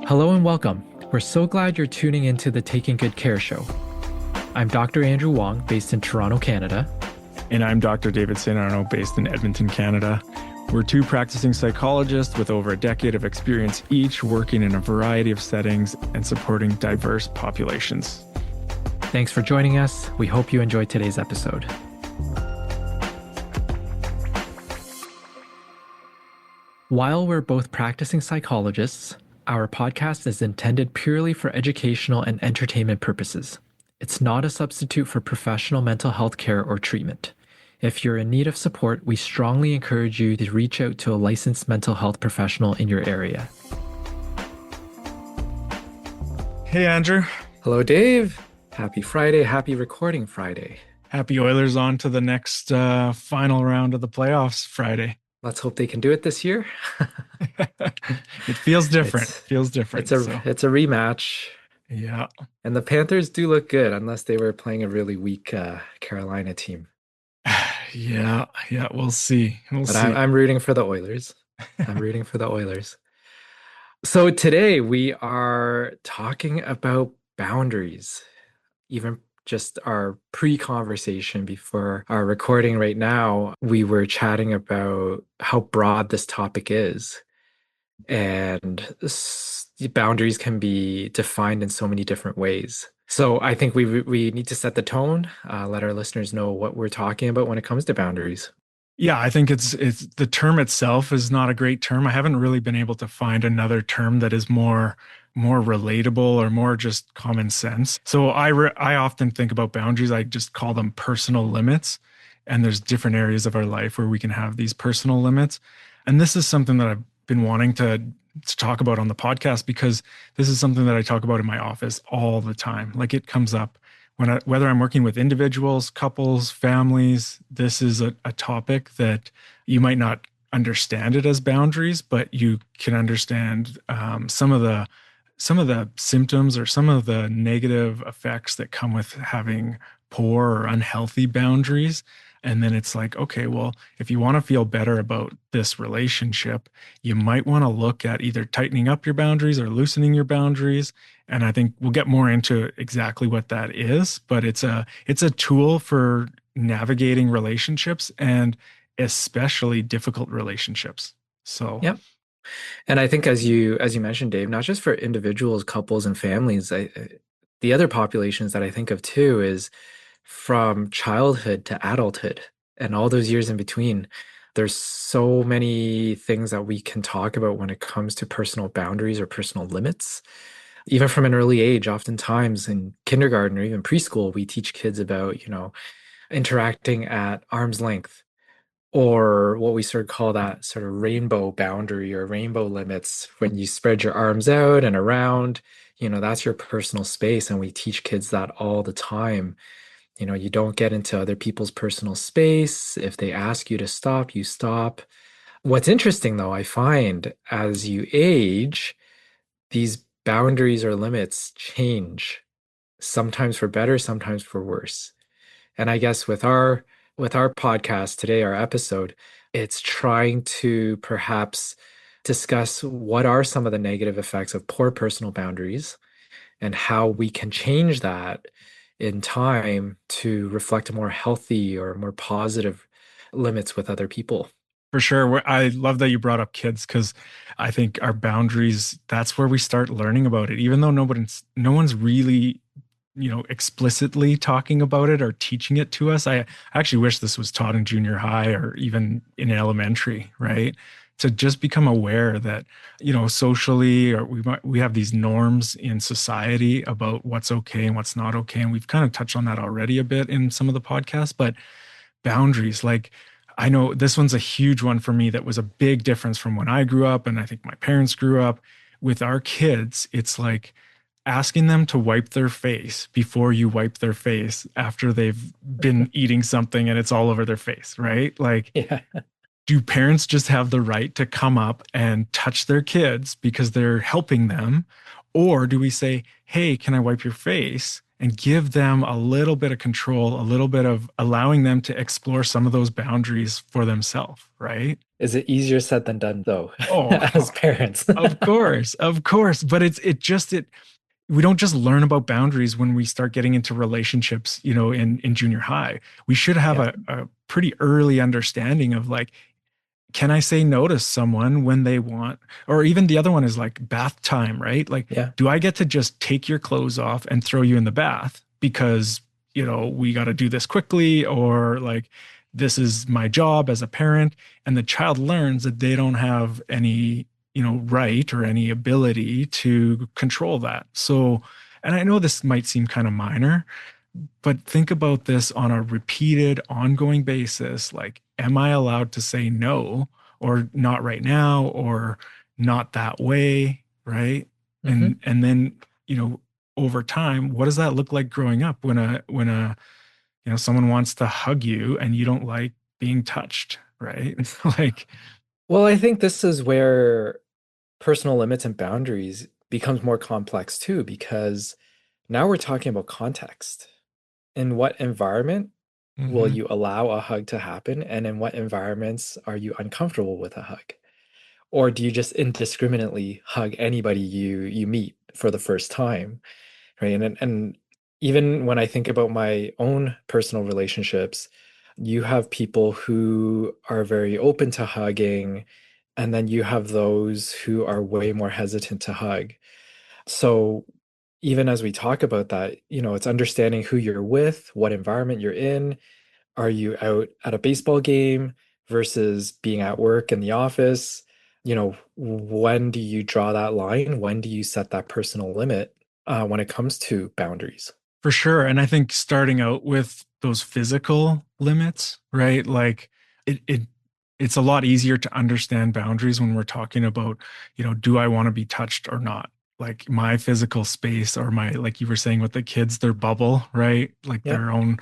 Hello and welcome. We're so glad you're tuning into the Taking Good Care show. I'm Dr. Andrew Wong, based in Toronto, Canada. And I'm Dr. David St. Arno, based in Edmonton, Canada. We're two practicing psychologists with over a decade of experience each, working in a variety of settings and supporting diverse populations. Thanks for joining us. We hope you enjoyed today's episode. While we're both practicing psychologists, our podcast is intended purely for educational and entertainment purposes. It's not a substitute for professional mental health care or treatment. If you're in need of support, we strongly encourage you to reach out to a licensed mental health professional in your area. Hey, Andrew. Hello, Dave. Happy Friday. Happy Recording Friday. Happy Oilers on to the next final round of the playoffs Friday. Let's hope they can do it this year. It feels different. It's a rematch. Yeah. And the Panthers do look good, unless they were playing a really weak Carolina team. Yeah, we'll see. I'm rooting for the Oilers. So today we are talking about boundaries. Even just our pre-conversation before our recording right now, we were chatting about how broad this topic is. And boundaries can be defined in so many different ways. So I think we need to set the tone, let our listeners know what we're talking about when it comes to boundaries. Yeah, I think it's the term itself is not a great term. I haven't really been able to find another term that is more relatable or more just common sense. So I often think about boundaries. I just call them personal limits. And there's different areas of our life where we can have these personal limits. And this is something that I've been wanting to talk about on the podcast, because this is something that I talk about in my office all the time. Like, it comes up whether I'm working with individuals, couples, families. This is a topic that you might not understand it as boundaries, but you can understand some of the symptoms or some of the negative effects that come with having poor or unhealthy boundaries. And then it's like, okay, well, if you want to feel better about this relationship, you might want to look at either tightening up your boundaries or loosening your boundaries. And I think we'll get more into exactly what that is, but it's a tool for navigating relationships, and especially difficult relationships. So, yep. And I think as you mentioned, Dave, not just for individuals, couples, and families, the other populations that I think of too is from childhood to adulthood and all those years in between. There's so many things that we can talk about when it comes to personal boundaries or personal limits. Even from an early age, oftentimes in kindergarten or even preschool, we teach kids about, interacting at arm's length, or what we sort of call that sort of rainbow boundary or rainbow limits. When you spread your arms out and around, that's your personal space. And we teach kids that all the time. You don't get into other people's personal space. If they ask you to stop, you stop. What's interesting, though, I find as you age, these boundaries or limits change, sometimes for better, sometimes for worse. And I guess with our podcast today, our episode, it's trying to perhaps discuss what are some of the negative effects of poor personal boundaries and how we can change that in time to reflect a more healthy or more positive limits with other people. For sure. I love that you brought up kids, because I think our boundaries, that's where we start learning about it. Even though no one's really, explicitly talking about it or teaching it to us. I actually wish this was taught in junior high or even in elementary, right? To just become aware that, socially, or we have these norms in society about what's okay and what's not okay. And we've kind of touched on that already a bit in some of the podcasts, but boundaries, like, I know this one's a huge one for me that was a big difference from when I grew up, and I think my parents grew up. With our kids, it's like asking them to wipe their face before you wipe their face after they've been eating something and it's all over their face, right? Like, yeah. Do parents just have the right to come up and touch their kids because they're helping them? Or do we say, hey, can I wipe your face? and give them a little bit of control, a little bit of allowing them to explore some of those boundaries for themselves, right? Is it easier said than done though, Oh, as parents? of course, but it we don't just learn about boundaries when we start getting into relationships, in junior high. We should have Yeah, a pretty early understanding of like, can I say no to someone when they want, or even the other one is like bath time, right? Like, yeah. do I get to just take your clothes off and throw you in the bath because, we got to do this quickly, or like, this is my job as a parent, and the child learns that they don't have any, right or any ability to control that. So, and I know this might seem kind of minor, but think about this on a repeated, ongoing basis. Like, am I allowed to say no, or not right now, or not that way, right? Hmm. And then, you know, over time, what does that look like growing up when someone wants to hug you and you don't like being touched, right? Like, Well, I think this is where personal limits and boundaries becomes more complex too, because now we're talking about context. In what environment will mhm. you allow a hug to happen, and in what environments are you uncomfortable with a hug? Or do you just indiscriminately hug anybody you meet for the first time, right? And even when I think about my own personal relationships, you have people who are very open to hugging, and then you have those who are way more hesitant to hug. So even as we talk about that, it's understanding who you're with, what environment you're in. Are you out at a baseball game versus being at work in the office? When do you draw that line? When do you set that personal limit when it comes to boundaries? For sure. And I think starting out with those physical limits, right? Like it's a lot easier to understand boundaries when we're talking about, do I want to be touched or not? Like my physical space, or my, like you were saying with the kids, their bubble, right? Like Yeah, their own,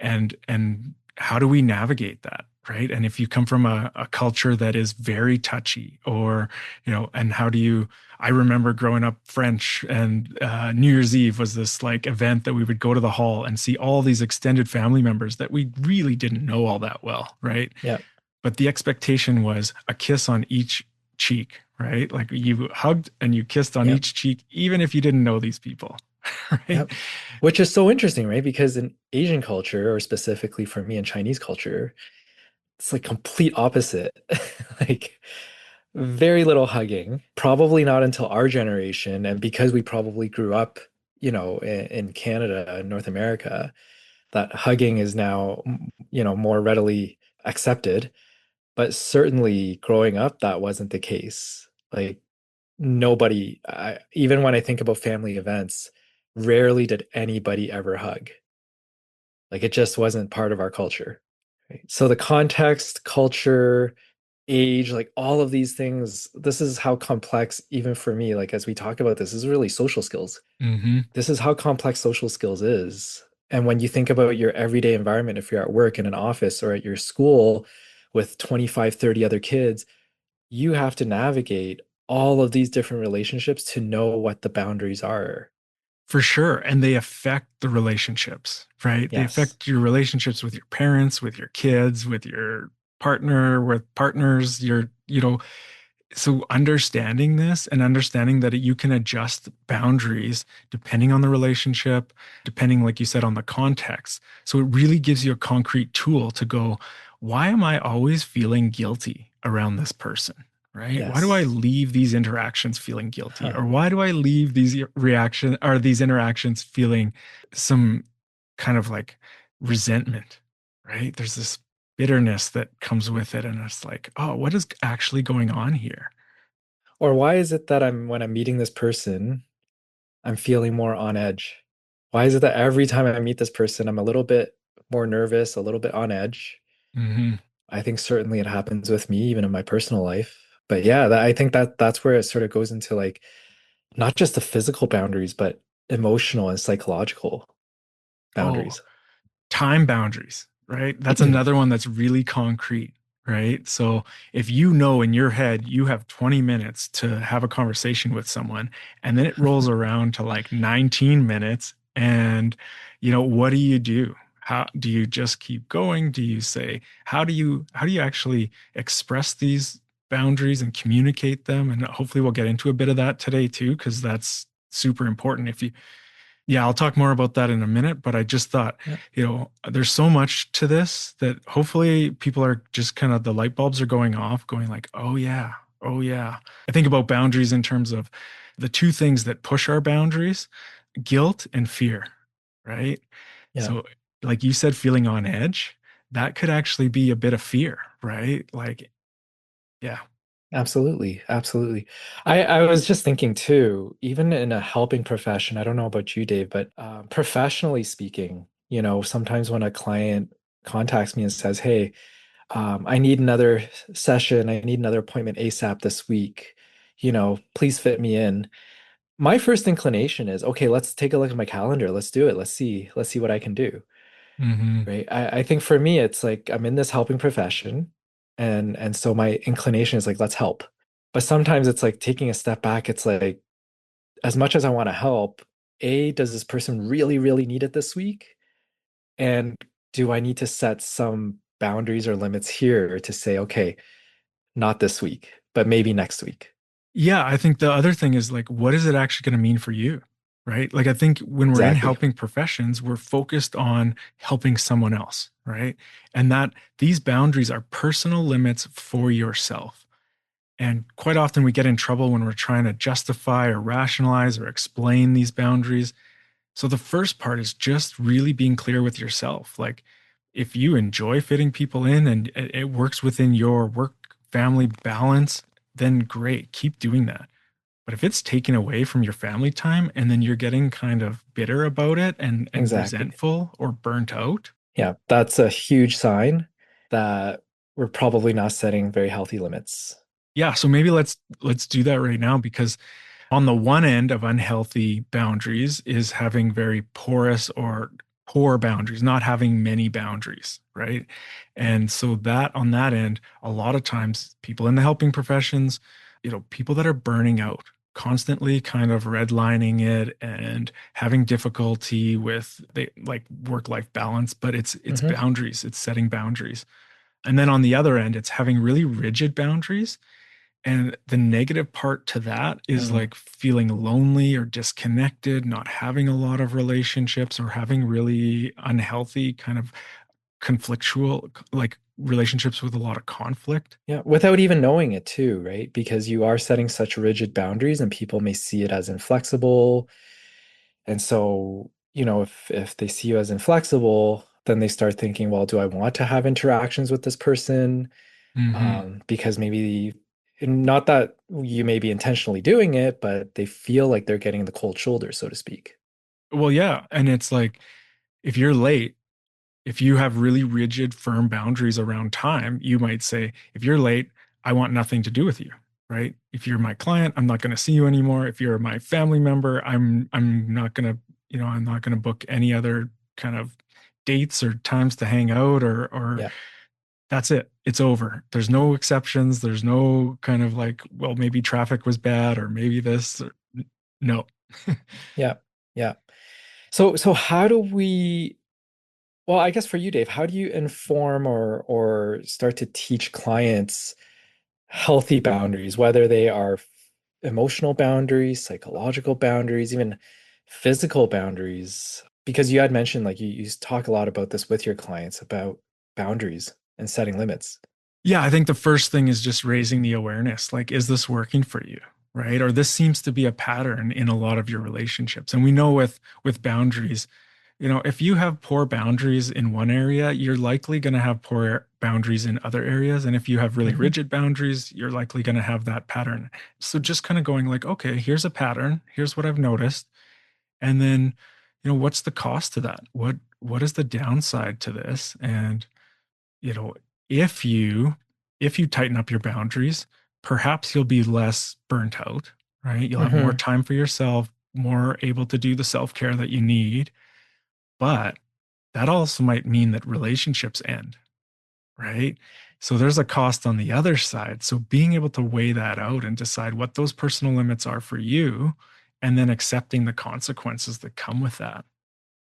and how do we navigate that? Right. And if you come from a culture that is very touchy, or, and how do you, I remember growing up French, and New Year's Eve was this like event that we would go to the hall and see all these extended family members that we really didn't know all that well, right? yeah, But the expectation was a kiss on each cheek, right? Like you hugged and you kissed on yeah, each cheek, even if you didn't know these people, yeah. right? Which is so interesting, right? Because in Asian culture, or specifically for me in Chinese culture, it's like complete opposite. Like very little hugging, probably not until our generation. And because we probably grew up, in Canada and North America, that hugging is now, more readily accepted. But certainly growing up, that wasn't the case. Like nobody, even when I think about family events, rarely did anybody ever hug. Like it just wasn't part of our culture. Right? So the context, culture, age, like all of these things, this is how complex, even for me, like as we talk about this is really social skills. Hmm. This is how complex social skills is. And when you think about your everyday environment, if you're at work in an office or at your school with 25, 30 other kids, you have to navigate all of these different relationships to know what the boundaries are. For sure. And they affect the relationships, right? They Yes. affect your relationships with your parents, with your kids, with your partner, with partners, so understanding this and understanding that you can adjust boundaries depending on the relationship, depending, like you said, on the context. So it really gives you a concrete tool to go, why am I always feeling guilty around this person? Right? Why do I Yes. leave these interactions feeling guilty? Huh. Or why do I leave these interactions feeling some kind of like resentment? Right? There's this bitterness that comes with it. And it's like, oh, what is actually going on here? Or why is it that when I'm meeting this person, I'm feeling more on edge? Why is it that every time I meet this person, I'm a little bit more nervous, a little bit on edge? Hmm. I think certainly it happens with me, even in my personal life. But yeah, I think that's where it sort of goes into like not just the physical boundaries, but emotional and psychological Oh, boundaries. time boundaries, right? That's another one that's really concrete, right? So if you know in your head you have 20 minutes to have a conversation with someone, and then it rolls around to like 19 minutes, And, what do you do? How do you just keep going? Do you say, how do you actually express these boundaries and communicate them? And hopefully we'll get into a bit of that today too, because that's super important. Yeah, I'll talk more about that in a minute, but I just thought, Yeah. there's so much to this that hopefully people are just kind of the light bulbs are going off, going like, oh yeah, oh yeah. I think about boundaries in terms of the two things that push our boundaries, guilt and fear, right? Yeah. So, like you said, feeling on edge, that could actually be a bit of fear, right? Like, yeah. Absolutely. Absolutely. I was just thinking too, even in a helping profession, I don't know about you, Dave, but professionally speaking, sometimes when a client contacts me and says, "Hey, I need another session, I need another appointment ASAP this week, please fit me in." My first inclination is, okay, let's take a look at my calendar. Let's do it. Let's see what I can do. Hmm. Right. I think for me, it's like I'm in this helping profession, and so my inclination is like, let's help. But sometimes it's like taking a step back, it's like, as much as I want to help, A, does this person really, really need it this week? And do I need to set some boundaries or limits here to say, okay, not this week, but maybe next week? Yeah, I think the other thing is like, what is it actually going to mean for you? Right. Like, I think when we're in Exactly. helping professions, we're focused on helping someone else. Right. And that these boundaries are personal limits for yourself. And quite often we get in trouble when we're trying to justify or rationalize or explain these boundaries. So the first part is just really being clear with yourself. Like, if you enjoy fitting people in and it works within your work family balance, then great, keep doing that. But if it's taken away from your family time and then you're getting kind of bitter about it and Exactly. resentful or burnt out, Yeah, that's a huge sign that we're probably not setting very healthy limits. yeah, so maybe let's do that right now because on the one end of unhealthy boundaries is having very porous or poor boundaries, not having many boundaries, right? And so that on that end, a lot of times people in the helping professions, people that are burning out, constantly kind of redlining it and having difficulty with they like work-life balance, but it's Hmm. boundaries, it's setting boundaries. And then on the other end, it's having really rigid boundaries and the negative part to that is Mm. like feeling lonely or disconnected, not having a lot of relationships or having really unhealthy kind of conflictual, like relationships with a lot of conflict. Yeah, without even knowing it too, right? Because you are setting such rigid boundaries and people may see it as inflexible. And so, if they see you as inflexible, then they start thinking, well, do I want to have interactions with this person? Hmm. Because maybe not that you may be intentionally doing it, but they feel like they're getting the cold shoulder, so to speak. Well, yeah. And it's like if you're late, if you have really rigid, firm boundaries around time, you might say, if you're late, I want nothing to do with you, right? If you're my client, I'm not going to see you anymore. If you're my family member, I'm not going to, I'm not going to book any other kind of dates or times to hang out or Yeah, that's it. It's over. There's no exceptions. There's no kind of like, well, maybe traffic was bad or maybe this. No. yeah, yeah. So how do we, well, I guess for you, Dave, how do you inform or start to teach clients healthy boundaries, whether they are emotional boundaries, psychological boundaries, even physical boundaries? Because you had mentioned like you talk a lot about this with your clients about boundaries and setting limits. Yeah, I think the first thing is just raising the awareness. Like, is this working for you? Right? Or this seems to be a pattern in a lot of your relationships. And we know with boundaries, if you have poor boundaries in one area, you're likely going to have poor boundaries in other areas. And if you have really Hmm. rigid boundaries, you're likely going to have that pattern. So just kind of going like, okay, here's a pattern. Here's what I've noticed. And then, what's the cost to that? What is the downside to this? And you know, if you tighten up your boundaries, perhaps you'll be less burnt out, right? You'll have more Hmm. time for yourself, more able to do the self-care that you need. But that also might mean that relationships end, right? So there's a cost on the other side. So being able to weigh that out and decide what those personal limits are for you, and then accepting the consequences that come with that.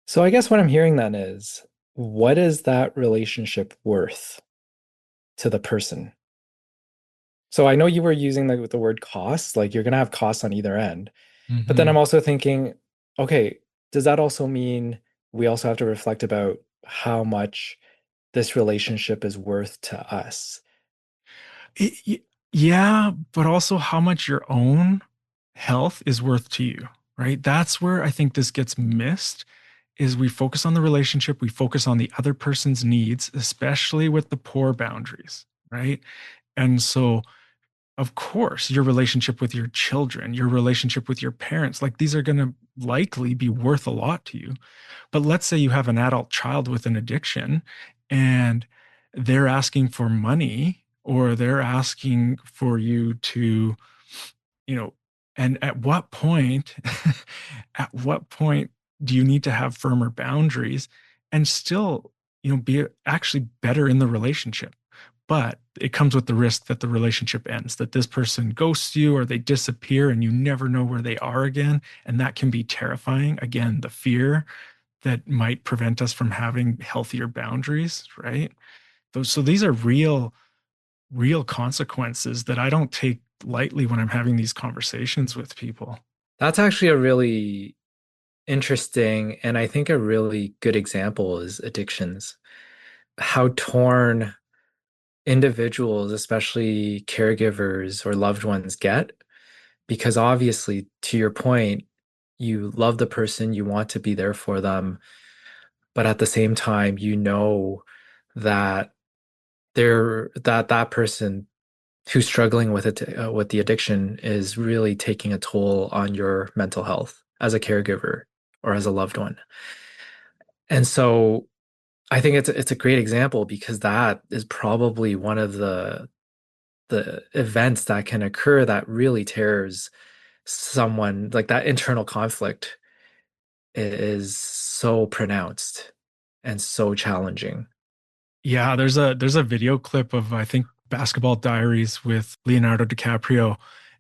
So I guess what I'm hearing then is, what is that relationship worth to the person? So I know you were using the word cost, like you're gonna have costs on either end. But then Hmm. I'm also thinking, okay, does that also mean we also have to reflect about how much this relationship is worth to us? Yeah, but also how much your own health is worth to you, right? That's where I think this gets missed is we focus on the relationship, we focus on the other person's needs, especially with the poor boundaries, right? And so of course, your relationship with your children, your relationship with your parents, like these are going to likely be worth a lot to you. But let's say you have an adult child with an addiction and they're asking for money or they're asking for you to, you know, and at what point, at what point do you need to have firmer boundaries and still, be actually better in the relationship? But it comes with the risk that the relationship ends, that this person ghosts you or they disappear and you never know where they are again. And that can be terrifying. Again, the fear that might prevent us from having healthier boundaries, right? So these are real consequences that I don't take lightly when I'm having these conversations with people. That's actually a really interesting and I think a really good example is addictions. How torn individuals, especially caregivers or loved ones, get. Because obviously, to your point, you love the person, you want to be there for them, but at the same time, you know that that person who's struggling with it with the addiction is really taking a toll on your mental health as a caregiver or as a loved one. And so I think it's a great example because that is probably one of the events that can occur that really tears someone like that internal conflict is so pronounced and so challenging. Yeah, there's a video clip of I think Basketball Diaries with Leonardo DiCaprio,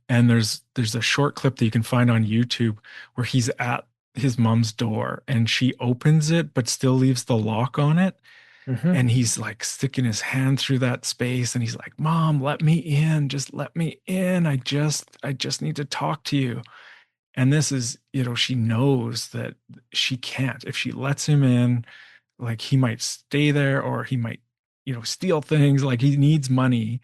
and there's a short clip that you can find on YouTube where he's at his mom's door and she opens it but still leaves the lock on it, Hmm. and he's like sticking his hand through that space and he's like, "Mom, let me in, just let me in. I just need to talk to you." And this is, she knows that she can't. If she lets him in, like he might stay there or he might, steal things. Like he needs money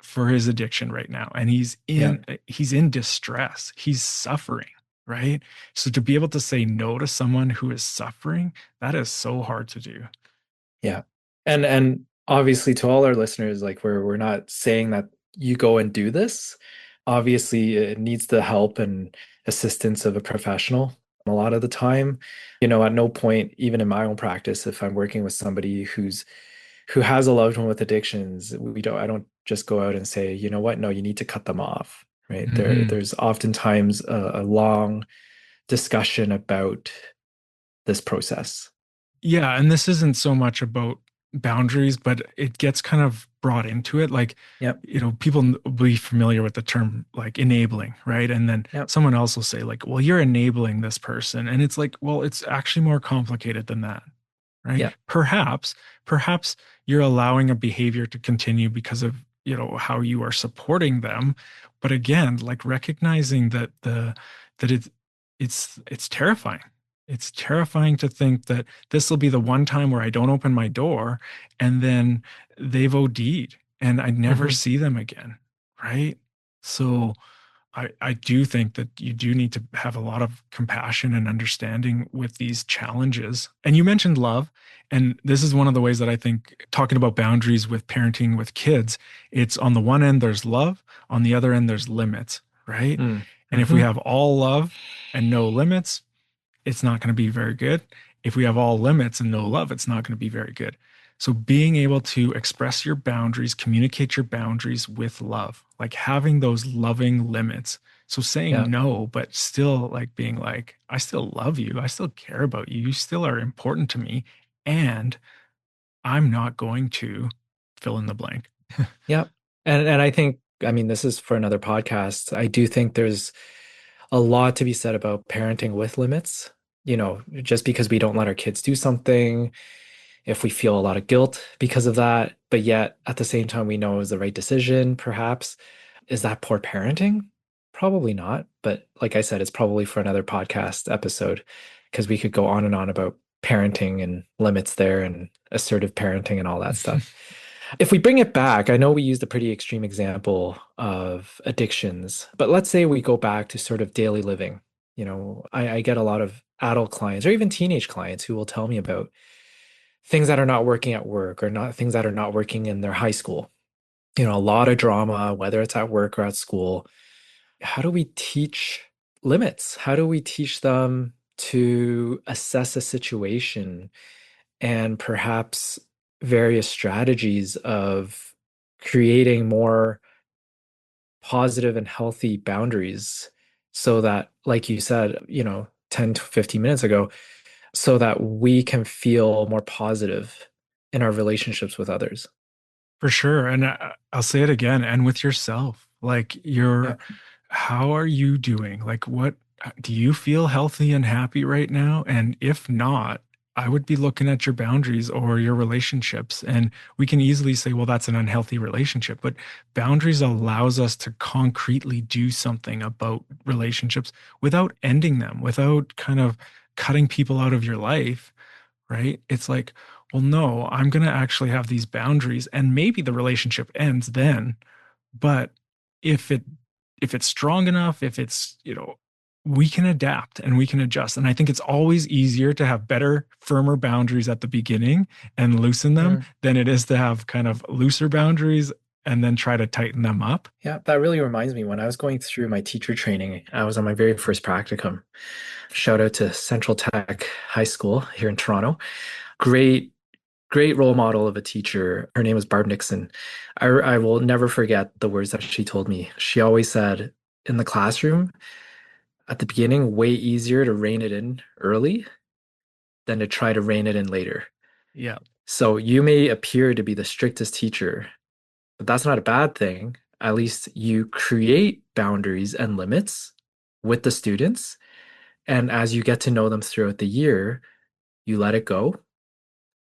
for his addiction right now. And Yeah. he's in distress. He's suffering, right? So to be able to say no to someone who is suffering, that is so hard to do. Yeah. And obviously to all our listeners, like we're not saying that you go and do this. Obviously, it needs the help and assistance of a professional a lot of the time. At no point, even in my own practice, if I'm working with somebody who has a loved one with addictions, I don't just go out and say, you know what, no, you need to cut them off, right? Hmm. There's oftentimes a long discussion about this process. Yeah, and this isn't so much about boundaries, but it gets kind of brought into it. Like, Yep. people will be familiar with the term like enabling, right? And then Yep. someone else will say, like, well, you're enabling this person. And it's like, well, it's actually more complicated than that, right? Yep. Perhaps you're allowing a behavior to continue because of, how you are supporting them. But again, like recognizing that it's terrifying. It's terrifying to think that this will be the one time where I don't open my door and then they've OD'd and I never Hmm. see them again, right? So I do think that you do need to have a lot of compassion and understanding with these challenges. And you mentioned love, and this is one of the ways that I think talking about boundaries with parenting with kids, it's on the one end there's love, on the other end there's limits, right? And if we Mm-hmm. have all love and no limits, it's not going to be very good. If we have all limits and no love, it's not going to be very good. So being able to express your boundaries, communicate your boundaries with love, like having those loving limits. So saying Yeah. no, but still like being like, I still love you. I still care about you. You still are important to me. And I'm not going to fill in the blank. Yeah. And I think, I mean, this is for another podcast. I do think there's a lot to be said about parenting with limits. just because we don't let our kids do something, if we feel a lot of guilt because of that, but yet at the same time we know it was the right decision, perhaps. Is that poor parenting? Probably not. But like I said, it's probably for another podcast episode because we could go on and on about parenting and limits there and assertive parenting and all that stuff. If we bring it back, I know we used a pretty extreme example of addictions, but let's say we go back to sort of daily living. I get a lot of adult clients or even teenage clients who will tell me about things that are not working at work or not things that are not working in their high school. A lot of drama, whether it's at work or at school. How do we teach limits? How do we teach them to assess a situation and perhaps various strategies of creating more positive and healthy boundaries so that, like you said, 10 to 15 minutes ago, so that we can feel more positive in our relationships with others? For sure. And I'll say it again, and with yourself. Like, Yeah. how are you doing? Like, do you feel healthy and happy right now? And if not, I would be looking at your boundaries or your relationships. And we can easily say, well, that's an unhealthy relationship. But boundaries allows us to concretely do something about relationships without ending them, without kind of cutting people out of your life, right? It's like, well, no, I'm going to actually have these boundaries, and maybe the relationship ends then. But if it if it's strong enough, if it's, we can adapt and we can adjust. And I think it's always easier to have better, firmer boundaries at the beginning and loosen them Mm. than it is to have kind of looser boundaries and then try to tighten them up. Yeah, that really reminds me when I was going through my teacher training, I was on my very first practicum. Shout out to Central Tech High School here in Toronto. Great, great role model of a teacher. Her name was Barb Nixon. I will never forget the words that she told me. She always said in the classroom at the beginning, way easier to rein it in early than to try to rein it in later. Yeah. So you may appear to be the strictest teacher, but that's not a bad thing. At least you create boundaries and limits with the students. And as you get to know them throughout the year, you let it go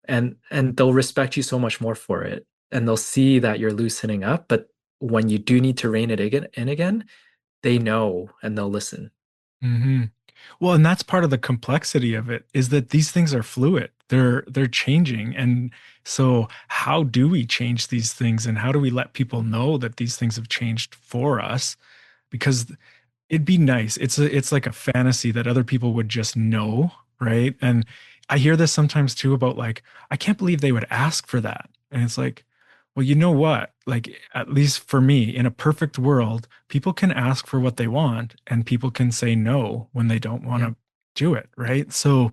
and they'll respect you so much more for it. And they'll see that you're loosening up. But when you do need to rein it again, they know and they'll listen. Hmm. Well, and that's part of the complexity of it is that these things are fluid. They're changing. And so how do we change these things and how do we let people know that these things have changed for us? Because it'd be nice. It's like a fantasy that other people would just know, right? And I hear this sometimes too about like, I can't believe they would ask for that. And it's like, well, you know what? Like, at least for me, in a perfect world, people can ask for what they want and people can say no when they don't want Yeah. to do it, right? So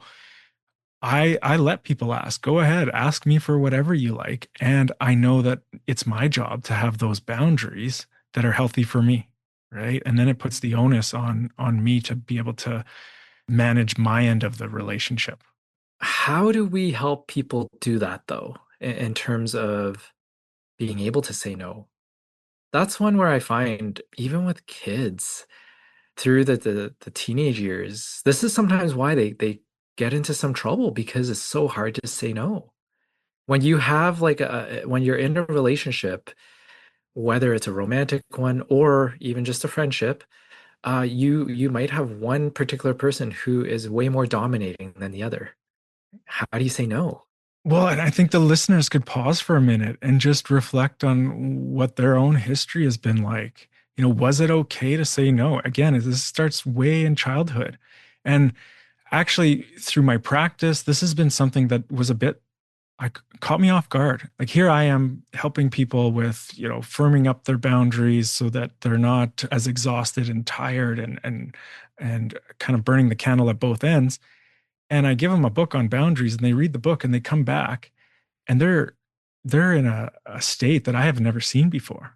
I let people ask. Go ahead, ask me for whatever you like. And I know that it's my job to have those boundaries that are healthy for me, right? And then it puts the onus on me to be able to manage my end of the relationship. How do we help people do that though, in terms of being able to say no? That's one where I find even with kids through the teenage years, this is sometimes why they get into some trouble because it's so hard to say no. When you have when you're in a relationship, whether it's a romantic one or even just a friendship, you might have one particular person who is way more dominating than the other. How do you say no? Well, and I think the listeners could pause for a minute and just reflect on what their own history has been like. Was it okay to say no? Again, this starts way in childhood. And actually, through my practice, this has been something that was a bit I caught me off guard. Like, here I am helping people with, firming up their boundaries so that they're not as exhausted and tired and kind of burning the candle at both ends. And I give them a book on boundaries and they read the book and they come back and they're in a state that I have never seen before.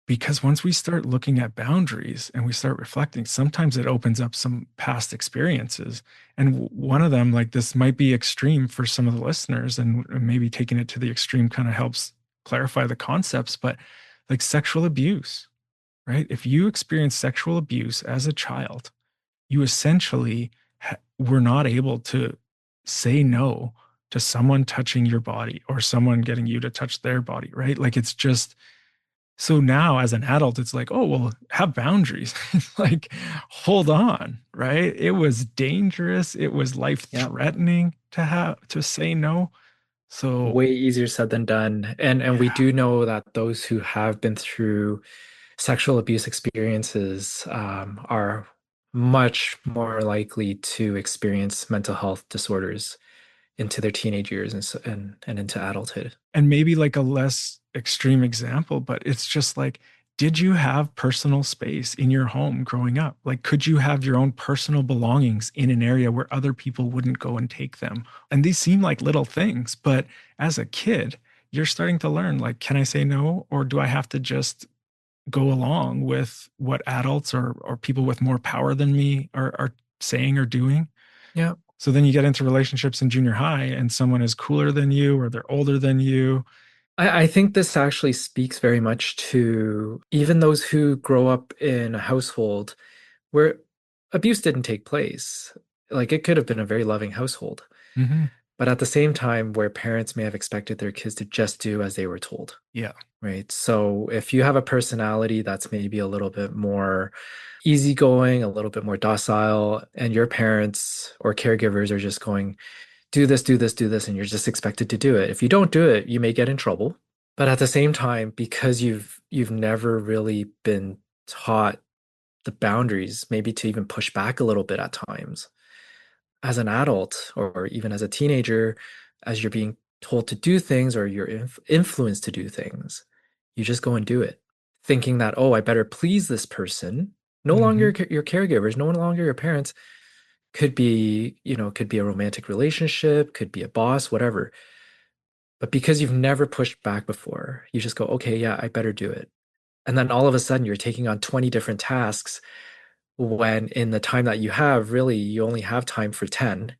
Because once we start looking at boundaries and we start reflecting, sometimes it opens up some past experiences. And one of them, like, this might be extreme for some of the listeners, and maybe taking it to the extreme kind of helps clarify the concepts, but like sexual abuse, right? If you experience sexual abuse as a child, you essentially we're not able to say no to someone touching your body or someone getting you to touch their body, right? Like it's just so now as an adult, it's like, oh, well, have boundaries. It's like, hold on, right? It was dangerous. It was life Yeah. threatening to have to say no. So, Way easier said than done. And we yeah. do know that those who have been through sexual abuse experiences are much more likely to experience mental health disorders into their teenage years and into adulthood. And maybe like a less extreme example, but it's just like, did you have personal space in your home growing up? Like, could you have your own personal belongings in an area where other people wouldn't go and take them? And these seem like little things, but as a kid, you're starting to learn like, can I say no? Or do I have to just go along with what adults or people with more power than me are saying or doing? Yeah. So then you get into relationships in junior high and someone is cooler than you or they're older than you. I think this actually speaks very much to even those who grow up in a household where abuse didn't take place. Like it could have been a very loving household, Hmm. but at the same time, where parents may have expected their kids to just do as they were told, Yeah. right? So if you have a personality that's maybe a little bit more easygoing, a little bit more docile, and your parents or caregivers are just going, do this, do this, do this, and you're just expected to do it. If you don't do it, you may get in trouble. But at the same time, because you've never really been taught the boundaries, maybe to even push back a little bit at times, as an adult or even as a teenager, as you're being told to do things or you're influenced to do things, you just go and do it, thinking that, oh, I better please this person. No longer Hmm. your caregivers, no longer your parents. Could be, could be a romantic relationship, could be a boss, whatever. But because you've never pushed back before, you just go, okay, yeah, I better do it. And then all of a sudden you're taking on 20 different tasks when in the time that you have, really, you only have time for 10.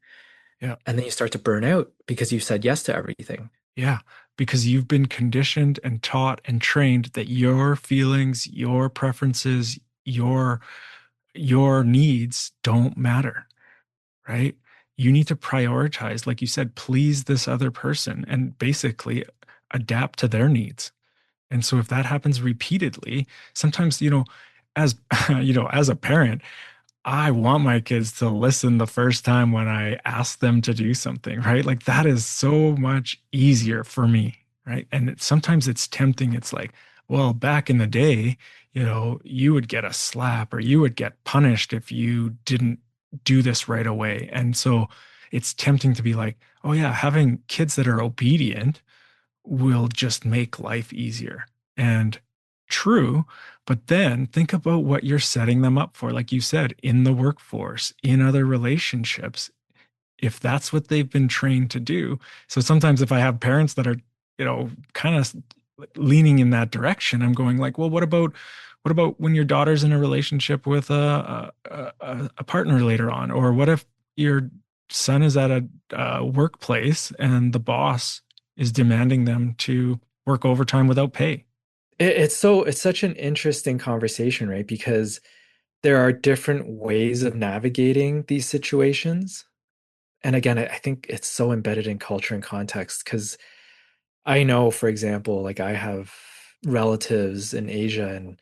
Yeah. And then you start to burn out because you said yes to everything. Yeah. Because you've been conditioned and taught and trained that your feelings, your preferences, your needs don't matter, right? You need to prioritize, like you said, please this other person and basically adapt to their needs. And so if that happens repeatedly, sometimes, as as a parent, I want my kids to listen the first time when I ask them to do something, right? Like that is so much easier for me, right? And sometimes it's tempting. It's like, well, back in the day, you would get a slap or you would get punished if you didn't do this right away. And so it's tempting to be like, oh, yeah, having kids that are obedient will just make life easier. And true, but then think about what you're setting them up for, like you said, in the workforce, in other relationships, if that's what they've been trained to do. So sometimes if I have parents that are, kind of leaning in that direction, I'm going like, well, what about when your daughter's in a relationship with a partner later on? Or what if your son is at a workplace and the boss is demanding them to work overtime without pay? It's such an interesting conversation, right? Because there are different ways of navigating these situations. And again, I think it's so embedded in culture and context because I know, for example, like I have relatives in Asia and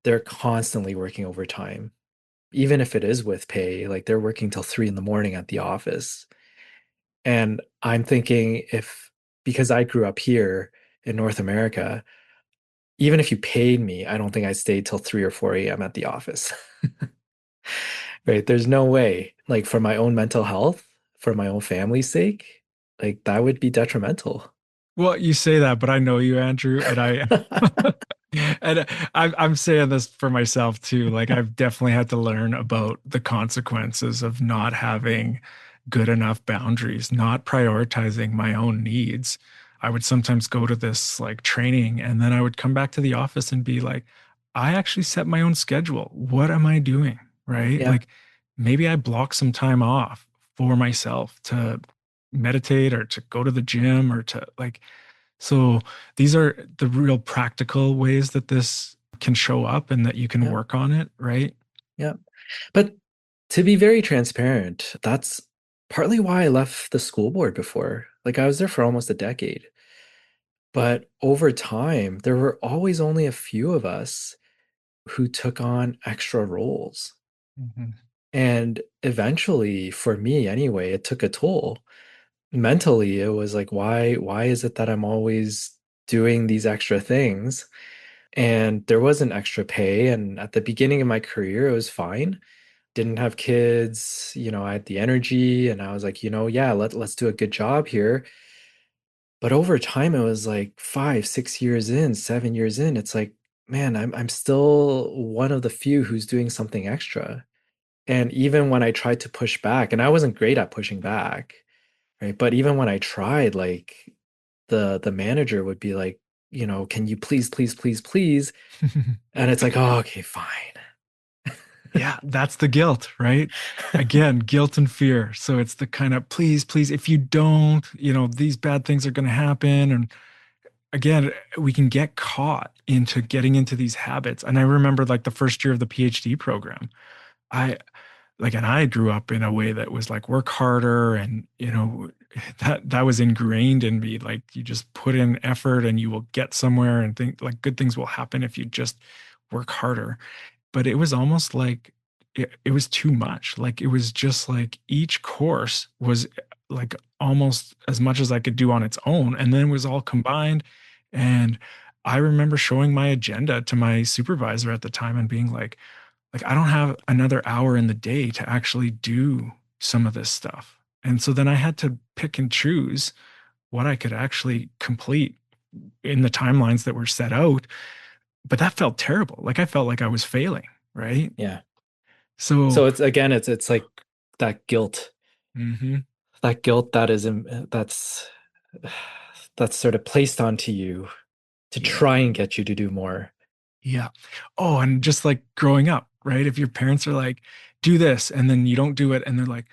they're constantly working overtime, even if it is with pay, like they're working till 3 in the morning at the office. And I'm thinking if, because I grew up here in North America, even if you paid me, I don't think I'd stay till 3 or 4 a.m. at the office. Right? There's no way, like for my own mental health, for my own family's sake, like that would be detrimental. Well, you say that, but I know you, Andrew, and I and I'm saying this for myself too. Like I've definitely had to learn about the consequences of not having good enough boundaries, not prioritizing my own needs. I would sometimes go to this like training and then I would come back to the office and be like, I actually set my own schedule. What am I doing? Right? Yeah, Like maybe I block some time off for myself to meditate or to go to the gym or to like so these are the real practical ways that this can show up and that you can yeah, work on it, right? yeah. But To be very transparent, that's partly why I left the school board before. Like I was there for almost a decade. But over time, there were always only a few of us who took on extra roles. Mhm. And eventually, for me anyway, it took a toll. Mentally, it was like, why is it that I'm always doing these extra things? And there wasn't extra pay. And at the beginning of my career, it was fine. Didn't have kids, I had the energy and I was like, yeah, let's do a good job here. But over time, it was like 5, 6 years in, 7 years in, it's like, man, I'm still one of the few who's doing something extra. And even when I tried to push back, and I wasn't great at pushing back, right? But even when I tried, like the manager would be like, can you please, please, please, please? And it's like, oh, okay, fine. Yeah, that's the guilt, right? Again, guilt and fear. So it's the kind of please, please, if you don't, these bad things are going to happen. And again, we can get caught into getting into these habits. And I remember like the first year of the PhD program, I and I grew up in a way that was like work harder and, that was ingrained in me. Like you just put in effort and you will get somewhere and think like good things will happen if you just work harder. But it was almost like it was too much. Like it was just like each course was like almost as much as I could do on its own. And then it was all combined. And I remember showing my agenda to my supervisor at the time and being like I don't have another hour in the day to actually do some of this stuff. And so then I had to pick and choose what I could actually complete in the timelines that were set out. But that felt terrible. Like I felt like I was failing, right? Yeah. So, So it's again, it's like that guilt, mhm, that guilt that is that's sort of placed onto you to yeah, try and get you to do more. yeah. Oh, and just like growing up, right? If your parents are like, do this, and then you don't do it, and they're like,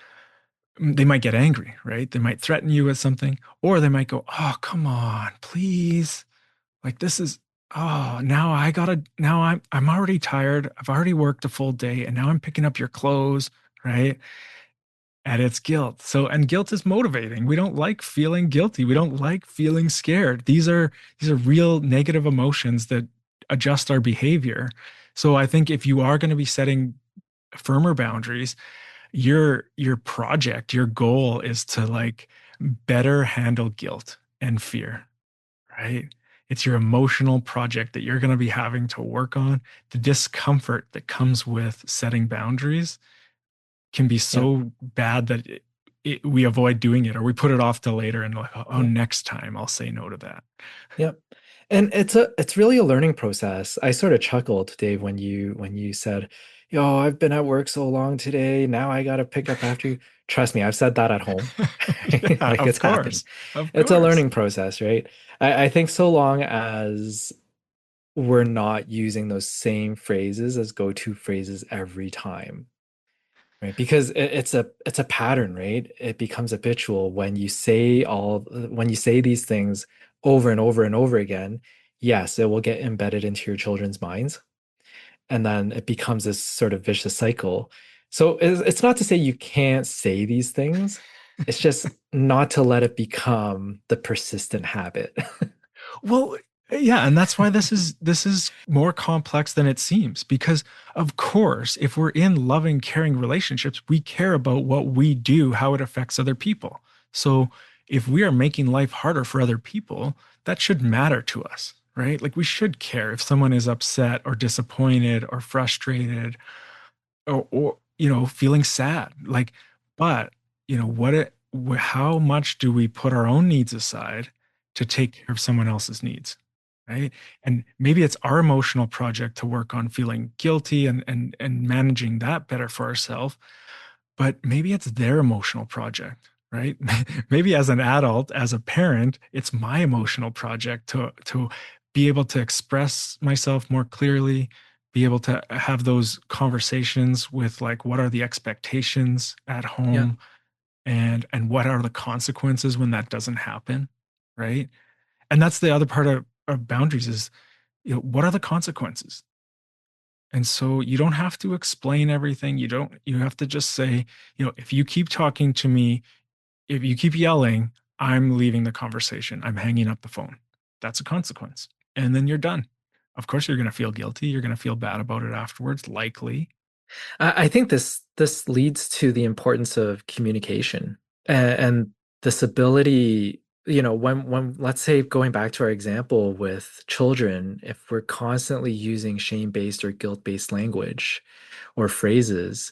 they might get angry, right? They might threaten you with something, or they might go, oh, come on, please. Like this is now I gotta now I'm already tired. I've already worked a full day and now I'm picking up your clothes, right? And it's guilt. So and guilt is motivating. We don't like feeling guilty. We don't like feeling scared. These are real negative emotions that adjust our behavior. So I think if you are going to be setting firmer boundaries, your project, your goal is to like better handle guilt and fear, right? It's your emotional project that you're going to be having to work on. The discomfort that comes with setting boundaries can be Yeah. so bad that we avoid doing it or we put it off till later and like, oh, Yeah. next time I'll say no to that. Yep. And it's really a learning process. I sort of chuckled, Dave, when you said, "Yo, I've been at work so long today. Now I gotta pick up after you." Trust me, I've said that at home. Yeah, Like of it's happened. course. Of It's a course. learning process, right? I think so long as we're not using those same phrases as go-to phrases every time, right? Because it's a pattern, right? It becomes habitual when you say these things over and over and over again. Yes, it will get embedded into your children's minds, and then it becomes this sort of vicious cycle. So it's not to say you can't say these things. It's just not to let it become the persistent habit. Well, yeah, and that's why this is more complex than it seems because of course, if we're in loving, caring relationships, we care about what we do, how it affects other people. So, if we are making life harder for other people, that should matter to us, right? Like we should care if someone is upset or disappointed or frustrated or feeling sad. Like, but how much do we put our own needs aside to take care of someone else's needs, right? And maybe it's our emotional project to work on feeling guilty and managing that better for ourselves, but maybe it's their emotional project, right? Maybe as an adult, as a parent, it's my emotional project to be able to express myself more clearly, be able to have those conversations with like what are the expectations at Yeah, home and what are the consequences when that doesn't happen, right? And that's the other part of boundaries is what are the consequences? And so you don't have to explain everything. You have to just say, if you keep talking to me, if you keep yelling, I'm leaving the conversation. I'm hanging up the phone. That's a consequence. And then you're done. Of course, you're going to feel guilty. You're going to feel bad about it afterwards, likely. I think this leads to the importance of communication and this ability, when let's say going back to our example with children, if we're constantly using shame-based or guilt-based language or phrases,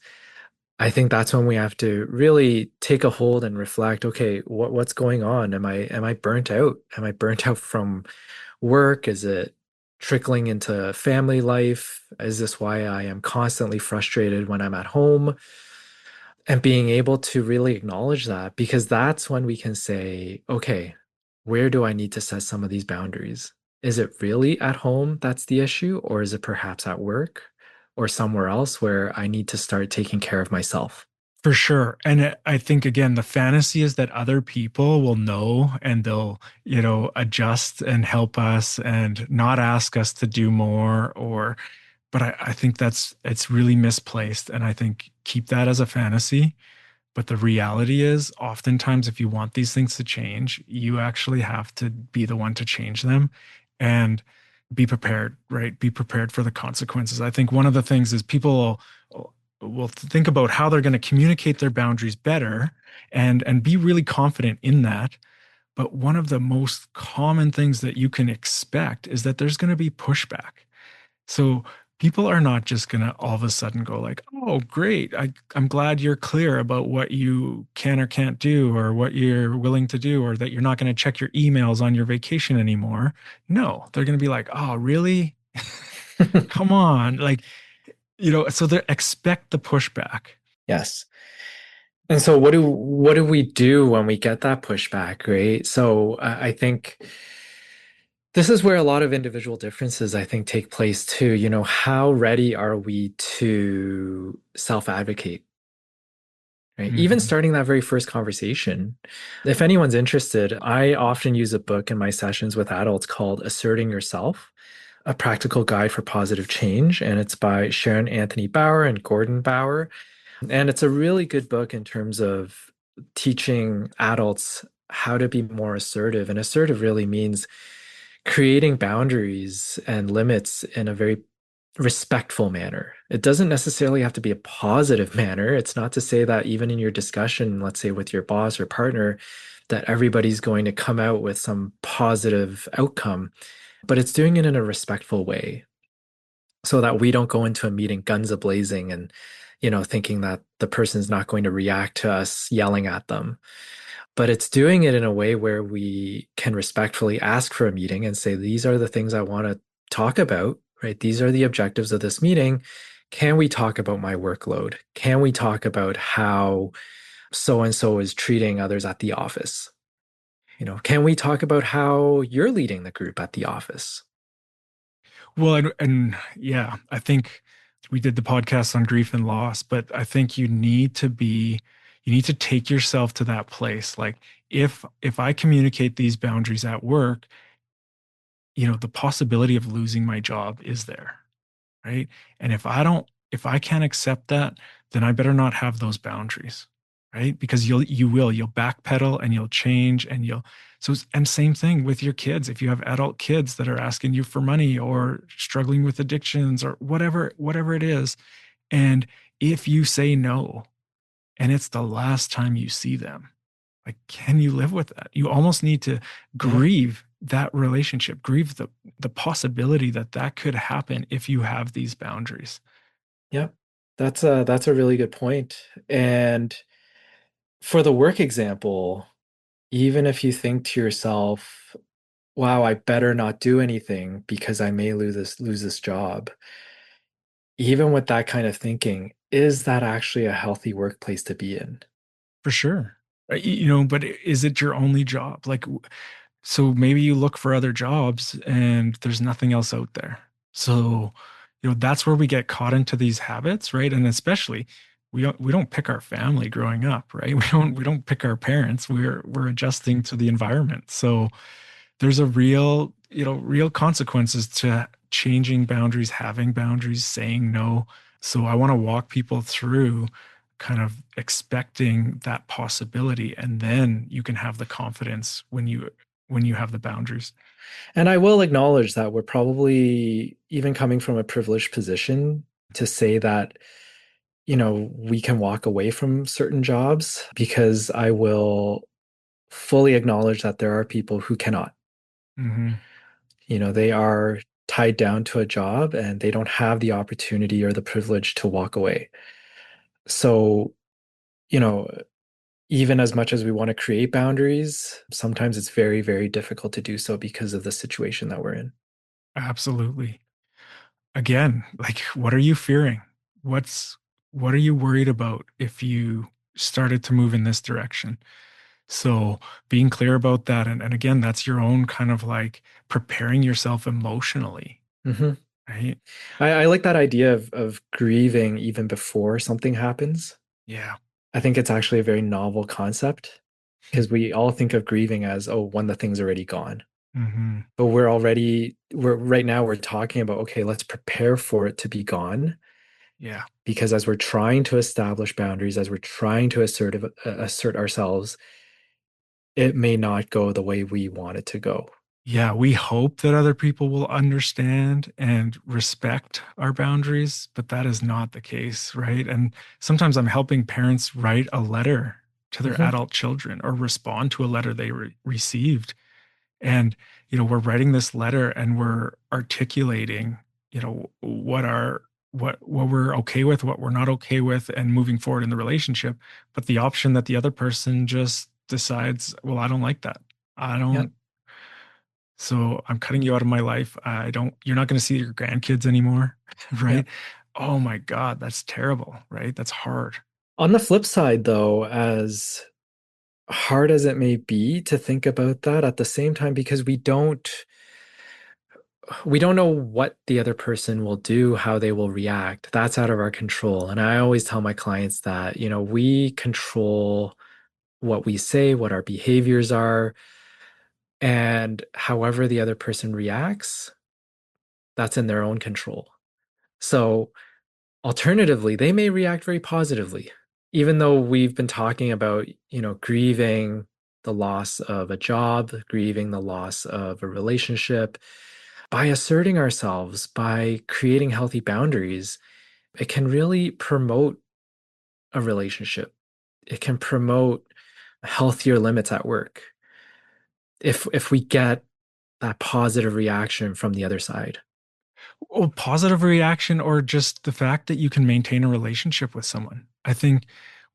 I think that's when we have to really take a hold and reflect, okay, what's going on? Am I burnt out? Am I burnt out from work? Is it trickling into family life? Is this why I am constantly frustrated when I'm at home? And being able to really acknowledge that, because that's when we can say, okay, where do I need to set some of these boundaries? Is it really at home that's the issue, or is it perhaps at work or somewhere else where I need to start taking care of myself? For sure. And I think, again, the fantasy is that other people will know and they'll, adjust and help us and not ask us to do more but I think it's really misplaced. And I think keep that as a fantasy. But the reality is, oftentimes, if you want these things to change, you actually have to be the one to change them and be prepared, right? Be prepared for the consequences. I think one of the things is people will think about how they're going to communicate their boundaries better and be really confident in that. But one of the most common things that you can expect is that there's going to be pushback. So people are not just going to all of a sudden go like, "Oh, great. I'm glad you're clear about what you can or can't do or what you're willing to do or that you're not going to check your emails on your vacation anymore." No, they're going to be like, "Oh, really? Come on." So they expect the pushback. Yes. And so what do we do when we get that pushback, right? So I think this is where a lot of individual differences, I think, take place too. How ready are we to self-advocate, right? Even Mhm. starting that very first conversation. If anyone's interested, I often use a book in my sessions with adults called Asserting Yourself, a practical guide for positive change. And it's by Sharon Anthony Bauer and Gordon Bauer. And it's a really good book in terms of teaching adults how to be more assertive. And assertive really means creating boundaries and limits in a very respectful manner. It doesn't necessarily have to be a positive manner. It's not to say that even in your discussion, let's say with your boss or partner, that everybody's going to come out with some positive outcome, but it's doing it in a respectful way so that we don't go into a meeting guns a-blazing and thinking that the person's not going to react to us yelling at them, but it's doing it in a way where we can respectfully ask for a meeting and say, these are the things I want to talk about, right? These are the objectives of this meeting. Can we talk about my workload? Can we talk about how so and so is treating others at the office? Can we talk about how you're leading the group at the office? Well, and yeah, I think we did the podcast on grief and loss, but I think you need to take yourself to that place. Like if I communicate these boundaries at work, the possibility of losing my job is there, right? And if I can't accept that, then I better not have those boundaries, right? Because you'll backpedal and you'll change and and same thing with your kids. If you have adult kids that are asking you for money or struggling with addictions or whatever it is, and if you say no and it's the last time you see them, like, can you live with that? You almost need to Yeah, grieve that relationship, grieve the possibility that that could happen if you have these boundaries. yeah. That's a really good point. And for the work example, even if you think to yourself, wow, I better not do anything because I may lose this job. Even with that kind of thinking, is that actually a healthy workplace to be in? For sure. But is it your only job? So maybe you look for other jobs and there's nothing else out there. So, that's where we get caught into these habits, right? And especially we don't pick our family growing up, right? We don't pick our parents. We're adjusting to the environment. So there's a real consequences changing boundaries, having boundaries, saying no. So I want to walk people through kind of expecting that possibility, and then you can have the confidence when you have the boundaries. And I will acknowledge that we're probably even coming from a privileged position to say that, we can walk away from certain jobs because I will fully acknowledge that there are people who cannot. Hmm. They are tied down to a job and they don't have the opportunity or the privilege to walk away. So, you know, even as much as we want to create boundaries, sometimes it's very, very difficult to do so because of the situation that we're in. Absolutely. Again, like what are you fearing? What's what are you worried about if you started to move in this direction? So being clear about that, and again, that's your own kind of like preparing yourself emotionally, Hmm. right? I like that idea of grieving even before something happens. Yeah. I think it's actually a very novel concept because we all think of grieving as, oh, when the thing's already gone. Hmm. But we're right now we're talking about, okay, let's prepare for it to be gone. Yeah. Because as we're trying to establish boundaries, as we're trying to assert ourselves, it may not go the way we want it to go. Yeah, we hope that other people will understand and respect our boundaries, but that is not the case, right? And sometimes I'm helping parents write a letter to their Hmm. adult children or respond to a letter they received. And, we're writing this letter and we're articulating, what we're okay with, what we're not okay with, and moving forward in the relationship. But the option that the other person just decides, well, I don't like that. I Yep. don't so I'm cutting you out of my life. You're not going to see your grandkids anymore, right? Yep. Oh my God, that's terrible, right? That's hard. On the flip side, though, as hard as it may be to think about that at the same time, because we don't know what the other person will do, how they will react. That's out of our control. And I always tell my clients that, we control what we say, what our behaviors are, and however the other person reacts, that's in their own control. So alternatively, they may react very positively, even though we've been talking about, grieving the loss of a job, grieving the loss of a relationship. By asserting ourselves, by creating healthy boundaries, it can really promote a relationship. It can promote healthier limits at work if we get that positive reaction from the other side. Well, positive reaction or just the fact that you can maintain a relationship with someone. I think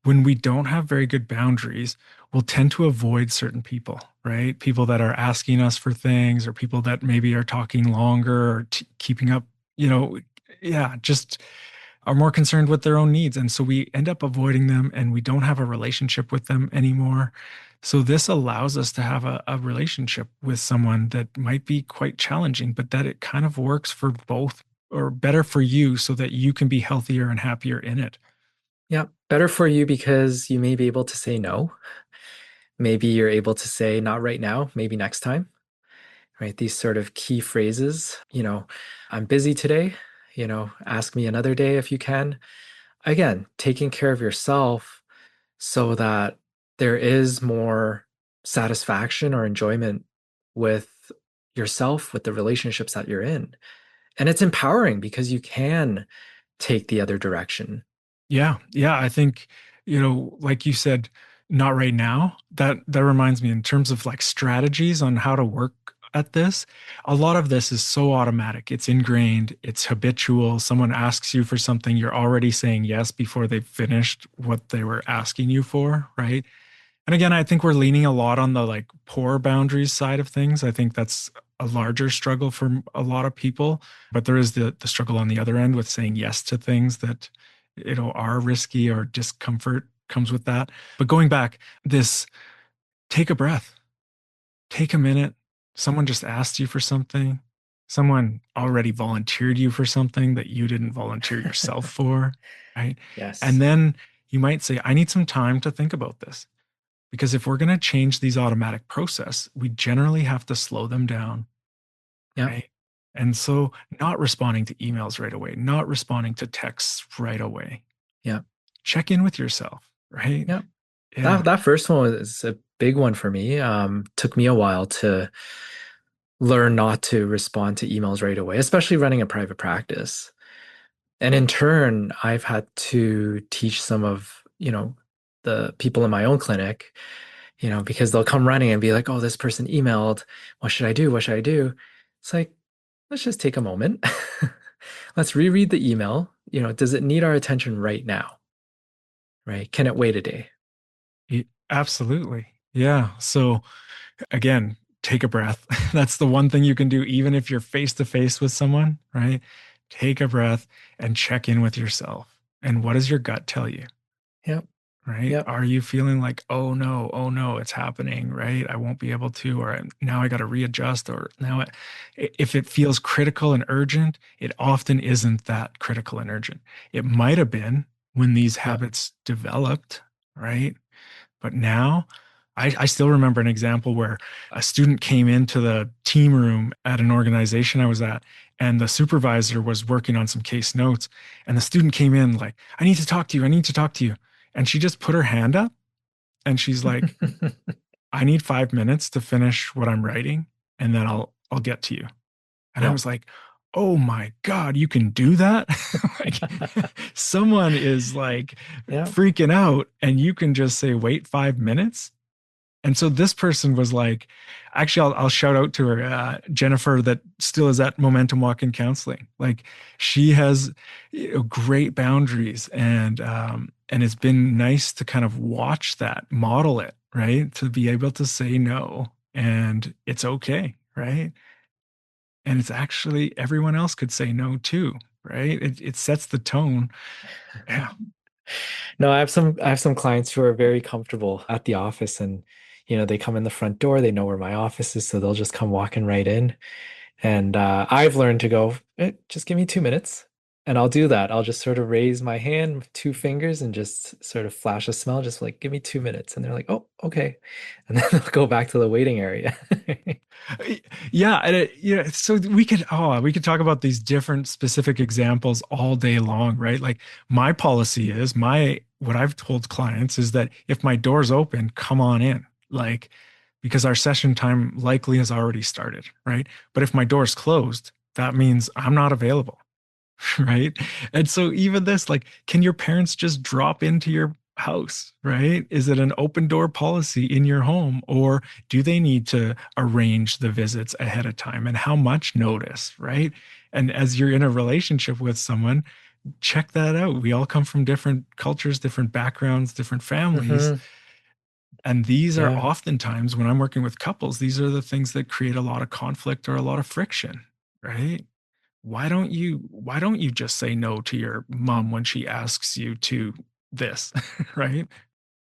when we don't have very good boundaries, we'll tend to avoid certain people, right? People that are asking us for things or people that maybe are talking longer or keeping up, you know, yeah, just are more concerned with their own needs. And so we end up avoiding them and we don't have a relationship with them anymore. So this allows us to have a relationship with someone that might be quite challenging, but that it kind of works for both or better for you so that you can be healthier and happier in it. Yeah, better for you because you may be able to say no. Maybe you're able to say not right now, maybe next time, right? These sort of key phrases, I'm busy today, ask me another day if you can. Again, taking care of yourself so that there is more satisfaction or enjoyment with yourself, with the relationships that you're in. And it's empowering because you can take the other direction. Yeah, yeah, I think, like you said, not right now. That reminds me in terms of like strategies on how to work at this. A lot of this is so automatic. It's ingrained, it's habitual. Someone asks you for something, you're already saying yes before they've finished what they were asking you for, right? And again, I think we're leaning a lot on the like poor boundaries side of things. I think that's a larger struggle for a lot of people, but there is the struggle on the other end with saying yes to things that are risky or discomfort comes with that. But going back, this take a breath, take a minute. Someone just asked you for something. Someone already volunteered you for something that you didn't volunteer yourself for, right? And Yes. then you might say, I need some time to think about this. Because if we're going to change these automatic process, we generally have to slow them down, Yeah. right? And so not responding to emails right away, not responding to texts right away. Yeah. Check in with yourself, right? Yeah. Yeah. That first one was a big one for me. Took me a while to learn not to respond to emails right away, especially running a private practice. And in turn, I've had to teach some of, the people in my own clinic, because they'll come running and be like, "Oh, this person emailed. What should I do? What should I do?" It's like, let's just take a moment. Let's reread the email. Does it need our attention right now? Right? Can it wait a day? Absolutely. Yeah. So again, take a breath. That's the one thing you can do, even if you're face to face with someone, right? Take a breath and check in with yourself. And what does your gut tell you, Yep. right? Yep. Are you feeling like, oh no, it's happening, right? I won't be able to, or now I got to readjust, or now if it feels critical and urgent, it often isn't that critical and urgent. It might have been when these Yep. habits developed, right? But now I still remember an example where a student came into the team room at an organization I was at, and the supervisor was working on some case notes. And the student came in like, I need to talk to you. I need to talk to you. And she just put her hand up and she's like, I need 5 minutes to finish what I'm writing, and then I'll get to you. And I Yep. was like, oh my God, you can do that? Like someone is like Yep. freaking out and you can just say, wait 5 minutes. And so this person was like, actually, I'll shout out to her, Jennifer, that still is at Momentum Walk in Counseling. Like she has great boundaries, and it's been nice to kind of watch that, model it, right? To be able to say no, and it's okay, right? And it's actually everyone else could say no too, right? It sets the tone. Yeah. No, I have some clients who are very comfortable at the office and they come in the front door, they know where my office is, so they'll just come walking right in. And I've learned to go, just give me 2 minutes. And I'll do that. I'll just sort of raise my hand with two fingers and just sort of flash a smell, just like, give me 2 minutes. And they're like, oh, okay. And then they'll go back to the waiting area. Yeah, and so we could talk about these different specific examples all day long, right? Like my policy is my what I've told clients is that if my door's open, come on in. Like because our session time likely has already started, right? But if my door's closed, that means I'm not available. Right? And so even this, like, can your parents just drop into your house, right? Is it an open door policy in your home, or do they need to arrange the visits ahead of time? And how much notice, right? And as you're in a relationship with someone, check that out. We all come from different cultures, different backgrounds, different families. Hmm. And these are Yeah. oftentimes, when I'm working with couples, these are the things that create a lot of conflict or a lot of friction, right? Why don't you just say no to your mom when she asks you to this, right?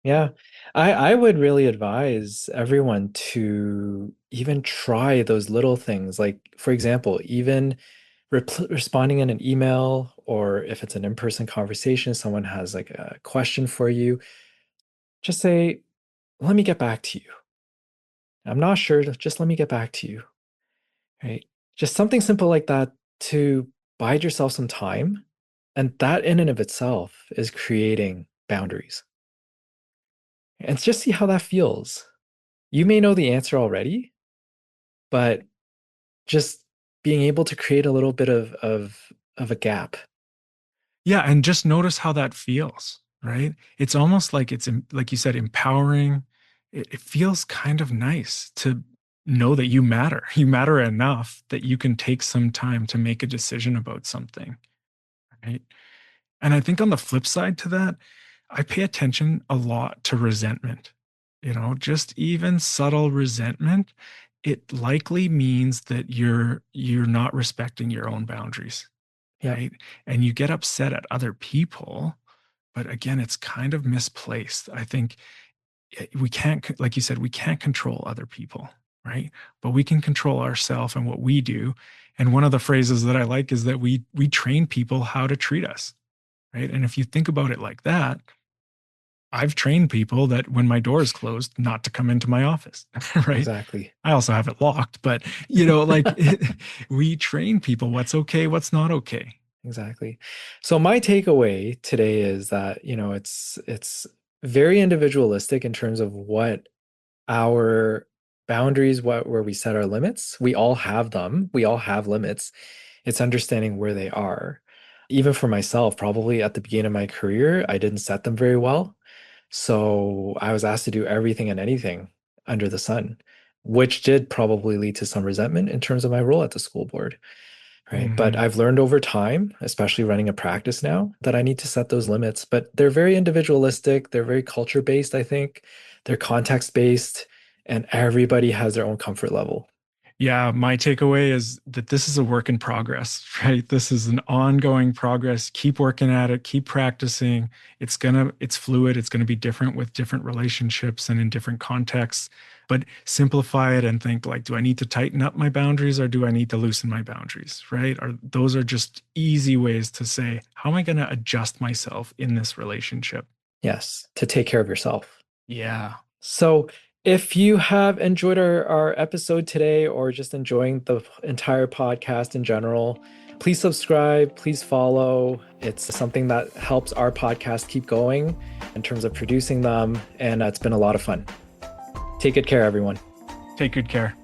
Yeah. I would really advise everyone to even try those little things. Like, for example, even responding in an email, or if it's an in-person conversation, someone has like a question for you, just say, let me get back to you. I'm not sure, just let me get back to you. Right? Just something simple like that to bide yourself some time. And that in and of itself is creating boundaries. And just see how that feels. You may know the answer already, but just being able to create a little bit of a gap. Yeah, and just notice how that feels, right? It's almost like like you said, empowering. It feels kind of nice to know that you matter. You matter enough that you can take some time to make a decision about something, right? And I think on the flip side to that, I pay attention a lot to resentment. Just even subtle resentment, it likely means that you're not respecting your own boundaries, Yep. right? And you get upset at other people, but again, it's kind of misplaced. I think we can't, like you said, we can't control other people, right? But we can control ourselves and what we do. And one of the phrases that I like is that we train people how to treat us, right? And if you think about it like that, I've trained people that when my door is closed, not to come into my office, right? Exactly. I also have it locked, but we train people what's okay, what's not okay. Exactly. So my takeaway today is that, it's very individualistic in terms of what our boundaries, where we set our limits. We all have them. We all have limits. It's understanding where they are. Even for myself, probably at the beginning of my career, I didn't set them very well. So I was asked to do everything and anything under the sun, which did probably lead to some resentment in terms of my role at the school board. Right. But Hmm. I've learned over time, especially running a practice now, that I need to set those limits. But they're very individualistic. They're very culture based, I think. They're context based, and everybody has their own comfort level. Yeah, my takeaway is that this is a work in progress, right? This is an ongoing progress. Keep working at it, keep practicing. It's fluid. It's gonna be different with different relationships and in different contexts. But simplify it and think like, do I need to tighten up my boundaries or do I need to loosen my boundaries, right? Or those are just easy ways to say, how am I gonna adjust myself in this relationship? Yes, to take care of yourself. Yeah. So, if you have enjoyed our episode today or just enjoying the entire podcast in general, please subscribe, please follow. It's something that helps our podcast keep going in terms of producing them, and it's been a lot of fun. Take good care, everyone. Take good care.